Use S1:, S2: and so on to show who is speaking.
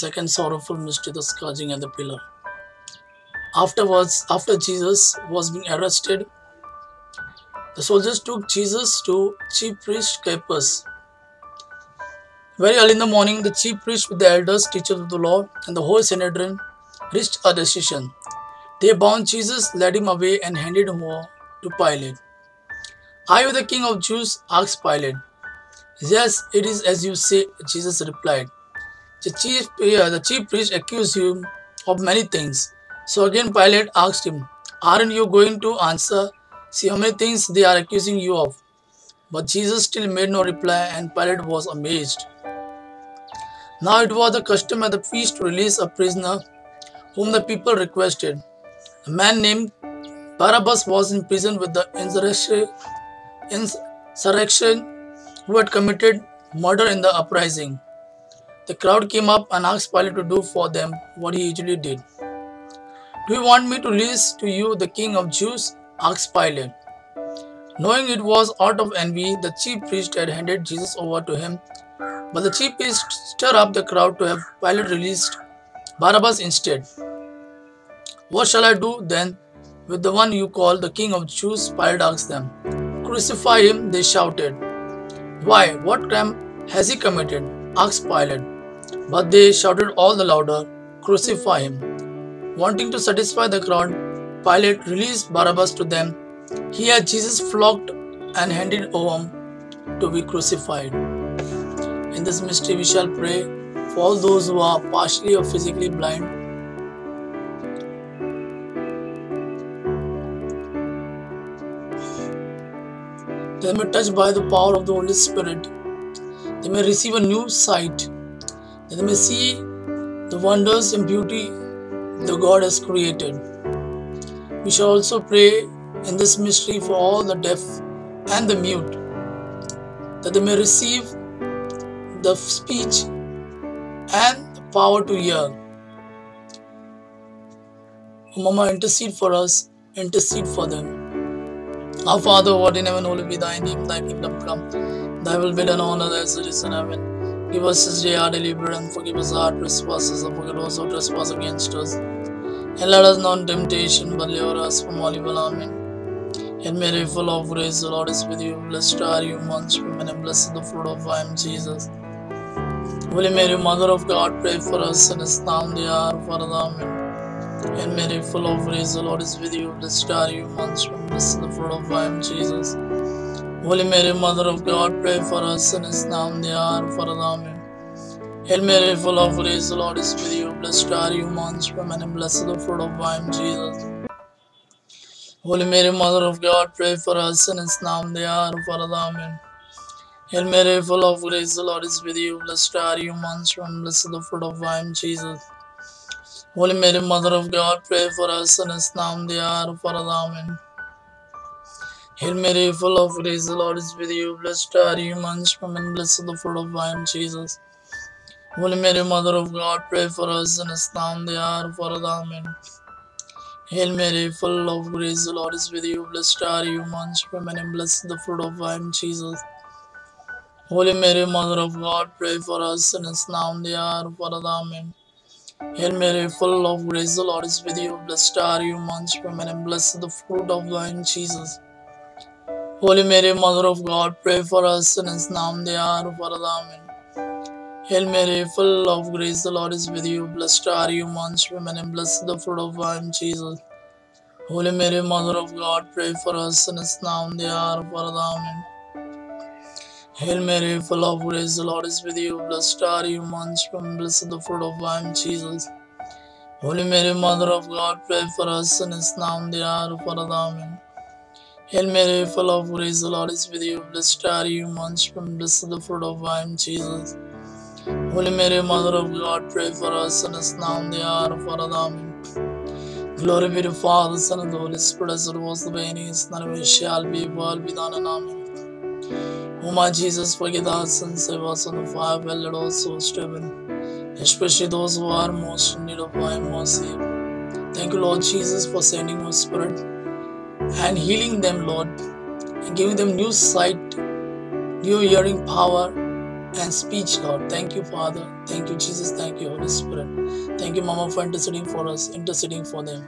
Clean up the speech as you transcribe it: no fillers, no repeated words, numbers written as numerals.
S1: second sorrowful mystery, the scourging at the pillar. Afterwards, after Jesus was being arrested, the soldiers took Jesus to chief priest Caiaphas. Very early in the morning, the chief priest with the elders, teachers of the law, and the whole Sanhedrin reached a decision. They bound Jesus, led him away, and handed him over to Pilate. "Are you the king of Jews?" asked Pilate. "Yes, it is as you say," Jesus replied. The chief priest accused him of many things. So again Pilate asked him, "Aren't you going to answer? See how many things they are accusing you of." But Jesus still made no reply, and Pilate was amazed. Now it was the custom at the feast to release a prisoner whom the people requested. A man named Barabbas was in prison with the insurrection who had committed murder in the uprising. The crowd came up and asked Pilate to do for them what he usually did. "Do you want me to release to you the king of Jews?" asked Pilate. Knowing it was out of envy, the chief priest had handed Jesus over to him, but the chief priest stirred up the crowd to have Pilate released Barabbas instead. "What shall I do then with the one you call the king of Jews?" Pilate asked them. "Crucify him," they shouted. "Why, what crime has he committed?" asked Pilate. But they shouted all the louder, "Crucify him." Wanting to satisfy the crowd, Pilate released Barabbas to them. He had Jesus flogged and handed over to be crucified. In this mystery, we shall pray for all those who are partially or physically blind. They may be touched by the power of the Holy Spirit. They may receive a new sight. They may see the wonders and beauty that God has created. We shall also pray in this mystery for all the deaf and the mute, that they may receive the speech and the power to hear. O Mama, intercede for us, intercede for them. Our Father, who art in heaven, hallowed be thy name, thy kingdom come, thy will be done on earth as it is in heaven. Give us this day our daily bread, and forgive us our trespasses, and forgive us who trespass against us. And let us not in temptation, but deliver us from all evil. Amen. Hail Mary, full of grace, the Lord is with you. Blessed are you amongst women, and blessed is the fruit of thy womb, Jesus. Holy Mary, Mother of God, pray for us sinners now and the hour of our death. Amen. Hail Mary, full of grace, the Lord is with you. Blessed are you amongst women, blessed is the fruit of thy womb, Jesus. Holy Mary, Mother of God, pray for us sinners now and the hour of our death. Amen. Hail Mary, full of grace, the Lord is with you. Blessed are you amongst women, and blessed is the fruit of thy womb, Jesus. Holy Mary, Mother of God, pray for us sinners now and the hour of our death. Amen. Hail Mary, full of grace, the Lord is with you. Blessed are you amongst women, blessed is the fruit of thy womb, Jesus. Holy Mary, Mother of God, pray for us sinners now and the hour of our death. Amen. Hail Mary, full of grace, the Lord is with you. Blessed are you amongst women, blessed is the fruit of thy womb, Jesus. Holy Mary, Mother of God, pray for us sinners now and the hour of our death. Amen. Hail Mary, full of grace, the Lord is with you. Blessed are you amongst women, and blessed is the fruit of thy womb, Jesus. Holy Mary, Mother of God, pray for us sinners now and the hour of our death. Amen. Hail Mary, full of grace, the Lord is with you. Blessed are you amongst women, and blessed is the fruit of thy womb, Jesus. Holy Mary, Mother of God, pray for us sinners now and the hour of our death. Amen. Hail Mary, full of grace, the Lord is with you. Blessed are you amongst women, and blessed is the fruit of thy womb, Jesus. Holy Mary, Mother of God, pray for us sinners now and the hour of our death. Amen. Hail Mary, full of grace, the Lord is with you. Blessed are you amongst women, blessed is the fruit of thy womb, Jesus. Holy Mary, Mother of God, pray for us sinners now and the hour of our death. Amen. Hail Mary, full of grace, the Lord is with you. Blessed are you amongst women, blessed is the fruit of thy womb, Jesus. Holy Mary, Mother of God, pray for us sinners now and the hour of our death. Amen. Glory be to Father, Son, and the Holy Spirit, as it was in the beginning, is now, and ever shall be, world without end. Amen. O my Jesus, forgive our sins, save us from the fire, well, let all souls to heaven, especially those who are most in need of thy mercy. Thank you, Lord Jesus, for sending your Spirit and healing them, Lord, and giving them new sight, new hearing power, and speech, Lord. Thank you, Father. Thank you, Jesus. Thank you, Holy Spirit. Thank you, Mama, for interceding for us, interceding for them.